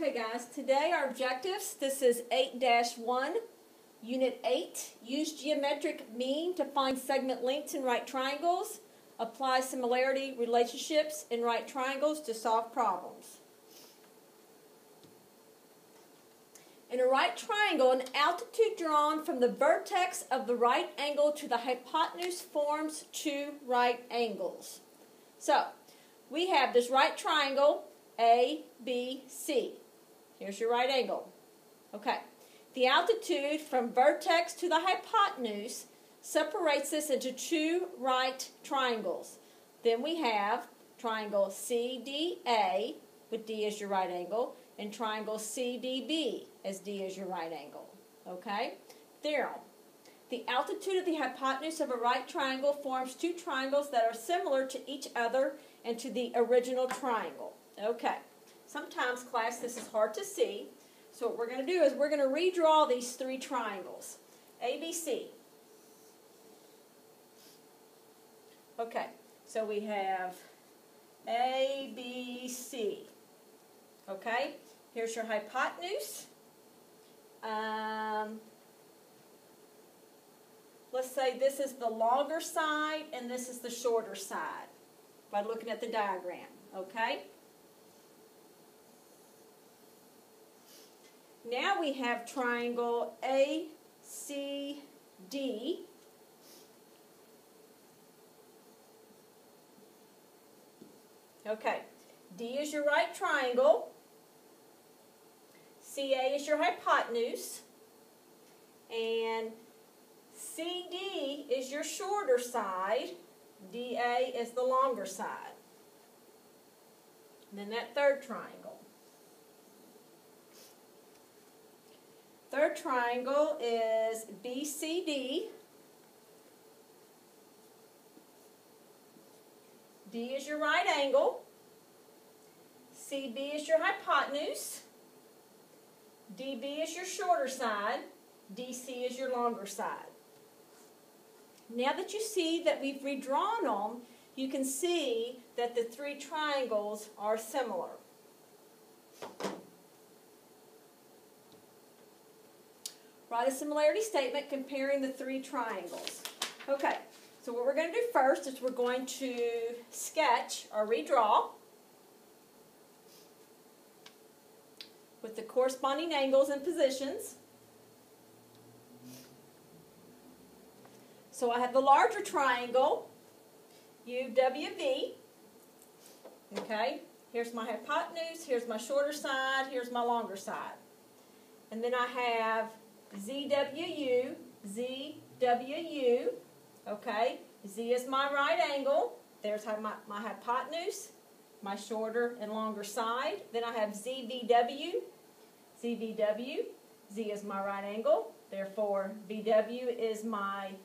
Okay guys, today our objectives, this is 8-1, Unit 8. Use geometric mean to find segment lengths in right triangles. Apply similarity relationships in right triangles to solve problems. In a right triangle, an altitude drawn from the vertex of the right angle to the hypotenuse forms two right angles. So, we have this right triangle, A, B, C. Here's your right angle. Okay. The altitude from vertex to the hypotenuse separates this into two right triangles. Then we have triangle CDA, with D as your right angle, and triangle CDB, as D is your right angle. Okay? Theorem. The altitude of the hypotenuse of a right triangle forms two triangles that are similar to each other and to the original triangle. Okay. Sometimes, class, this is hard to see. So what we're going to do is we're going to redraw these three triangles. ABC. Okay. So we have ABC. Okay. Here's your hypotenuse. Let's say this is the longer side and this is the shorter side by looking at the diagram. Okay? Now we have triangle ACD. Okay. D is your right triangle. CA is your hypotenuse, and CD is your shorter side, DA is the longer side. And then that third triangle. Third triangle is BCD. D is your right angle, CB is your hypotenuse, DB is your shorter side, DC is your longer side. Now that you see that we've redrawn them, you can see that the three triangles are similar. Write a similarity statement comparing the three triangles. Okay, so what we're going to do first is we're going to sketch or redraw with the corresponding angles and positions. So I have the larger triangle, UWV. Okay, here's my hypotenuse, here's my shorter side, here's my longer side. And then I have ZWU, ZWU. Okay, Z is my right angle. There's my hypotenuse, my shorter and longer side. Then I have ZVW, ZVW. Z is my right angle. Therefore, VW is my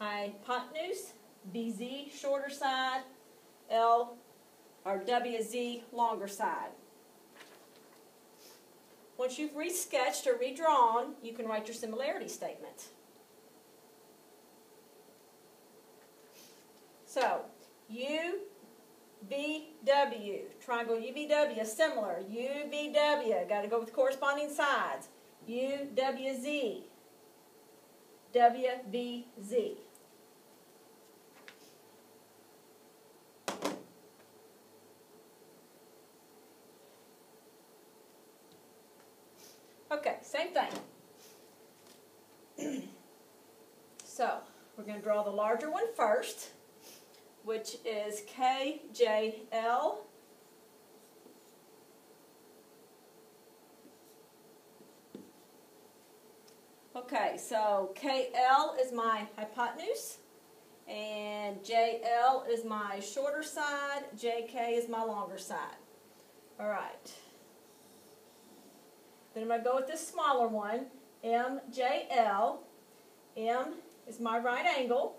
hypotenuse. BZ, shorter side. L, or WZ, longer side. Once you've resketched or redrawn, you can write your similarity statement. So, UVW, triangle UVW is similar. UVW, got to go with corresponding sides. UWZ, WVZ. Okay, same thing. So, we're going to draw the larger one first, which is KJL. Okay, so KL is my hypotenuse, and JL is my shorter side, JK is my longer side. All right. Then I'm going to go with this smaller one, MJL. M is my right angle,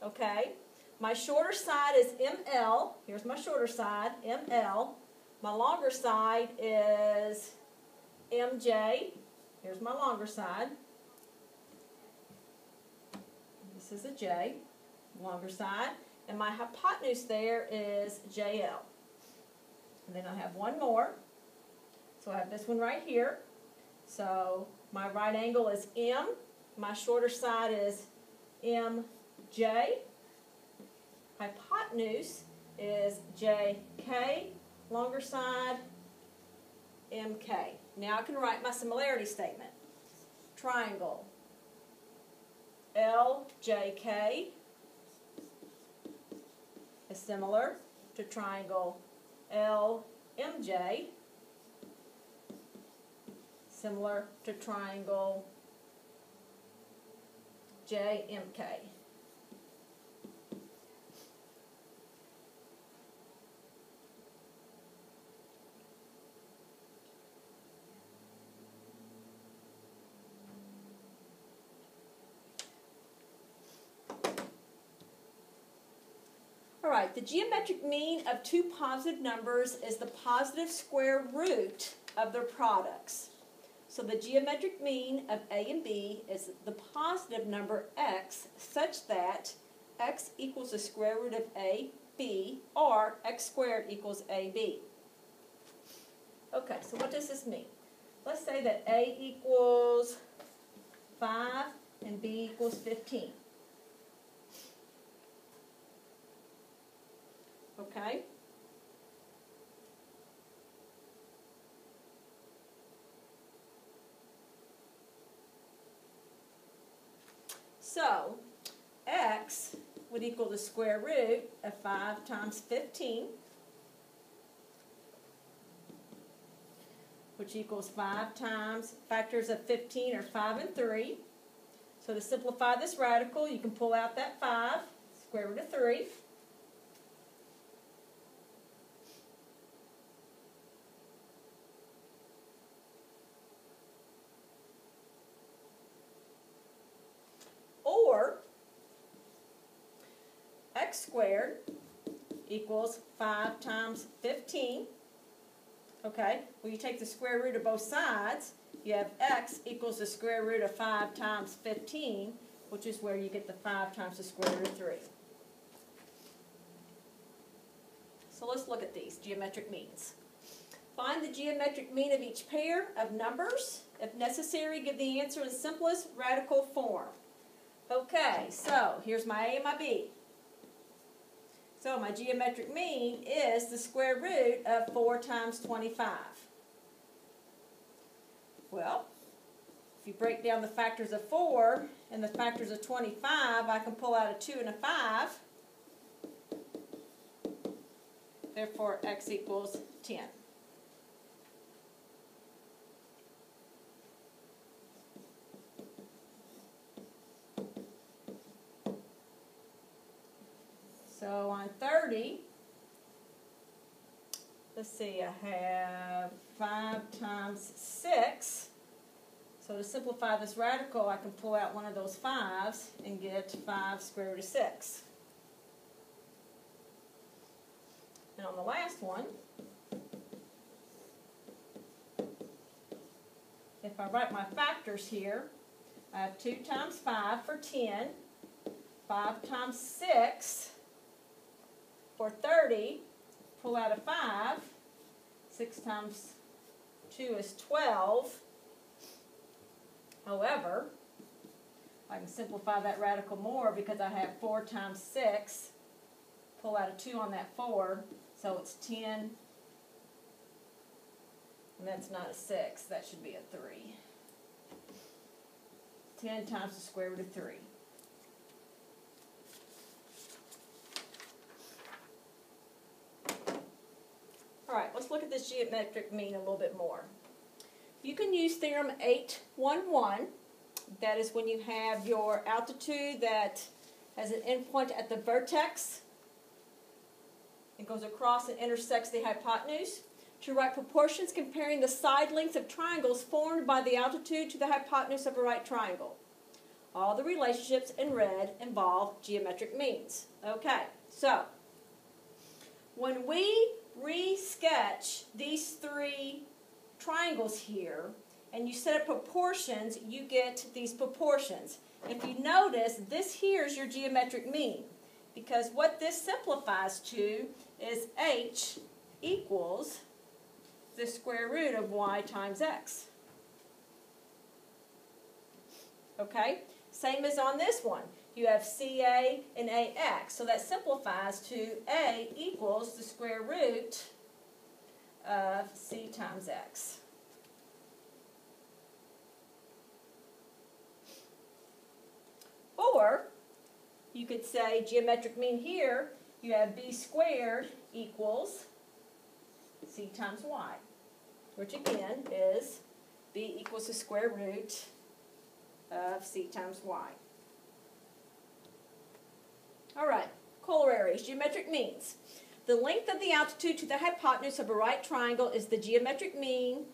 okay? My shorter side is ML. Here's my shorter side, ML. My longer side is MJ. Here's my longer side. This is a J, longer side. And my hypotenuse there is JL. And then I have one more. So I have this one right here. So my right angle is M. My shorter side is MJ. Hypotenuse is JK. Longer side, MK. Now I can write my similarity statement. Triangle LJK is similar to triangle LMJ, similar to triangle JMK. Alright, the geometric mean of two positive numbers is the positive square root of their products. So the geometric mean of A and B is the positive number x such that x equals the square root of AB or x squared equals AB. Okay, so what does this mean? Let's say that A equals 5 and B equals 15. Okay? So, x would equal the square root of 5 times 15, which equals 5 times, factors of 15 are 5 and 3. So to simplify this radical, you can pull out that 5, square root of 3. Or x squared equals 5 times 15. Okay, well you take the square root of both sides, you have x equals the square root of 5 times 15, which is where you get the 5 times the square root of 3. So let's look at these geometric means. Find the geometric mean of each pair of numbers. If necessary, give the answer in the simplest radical form. Okay, so here's my A and my B. So my geometric mean is the square root of 4 times 25. Well, if you break down the factors of 4 and the factors of 25, I can pull out a 2 and a 5. Therefore, x equals 10. So on 30, let's see, I have 5 times 6. So to simplify this radical, I can pull out one of those 5s and get 5 square root of 6. And on the last one, if I write my factors here, I have 2 times 5 for 10, 5 times 6 for 30, pull out a 5, 6 times 2 is 12. However, I can simplify that radical more because I have 4 times 6, pull out a 2 on that 4, so it's 10, and that's not a 6, that should be a 3. 10 times the square root of 3. Alright, let's look at this geometric mean a little bit more. You can use theorem 811. That is when you have your altitude that has an endpoint at the vertex. It goes across and intersects the hypotenuse. To write proportions comparing the side lengths of triangles formed by the altitude to the hypotenuse of a right triangle. All the relationships in red involve geometric means. Okay, so when we re-sketch these 3 triangles here and you set up proportions, you get these proportions. If you notice, this here is your geometric mean, because what this simplifies to is h equals the square root of y times x. Okay? Same as on this one. You have CA and AX. So that simplifies to A equals the square root of C times X. Or you could say geometric mean here, you have B squared equals C times Y, which again is B equals the square root of C times Y. All right, corollaries, geometric means. The length of the altitude to the hypotenuse of a right triangle is the geometric mean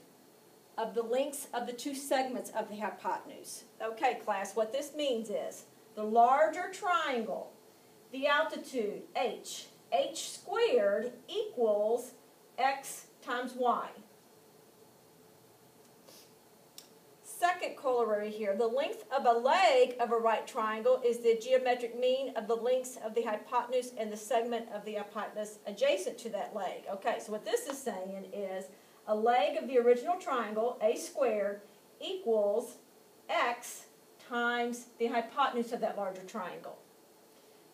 of the lengths of the two segments of the hypotenuse. Okay, class, what this means is the larger triangle, the altitude, h squared equals x times y. Second corollary here, the length of a leg of a right triangle is the geometric mean of the lengths of the hypotenuse and the segment of the hypotenuse adjacent to that leg. Okay, so what this is saying is a leg of the original triangle, a squared, equals x times the hypotenuse of that larger triangle.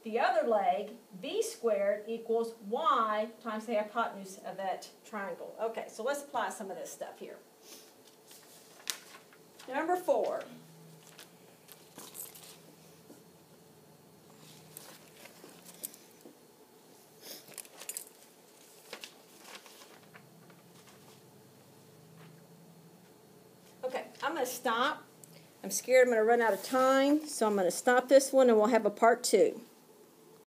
The other leg, b squared, equals y times the hypotenuse of that triangle. Okay, so let's apply some of this stuff here. Number 4. Okay, I'm going to stop. I'm scared I'm going to run out of time, so I'm going to stop this one and we'll have a part 2.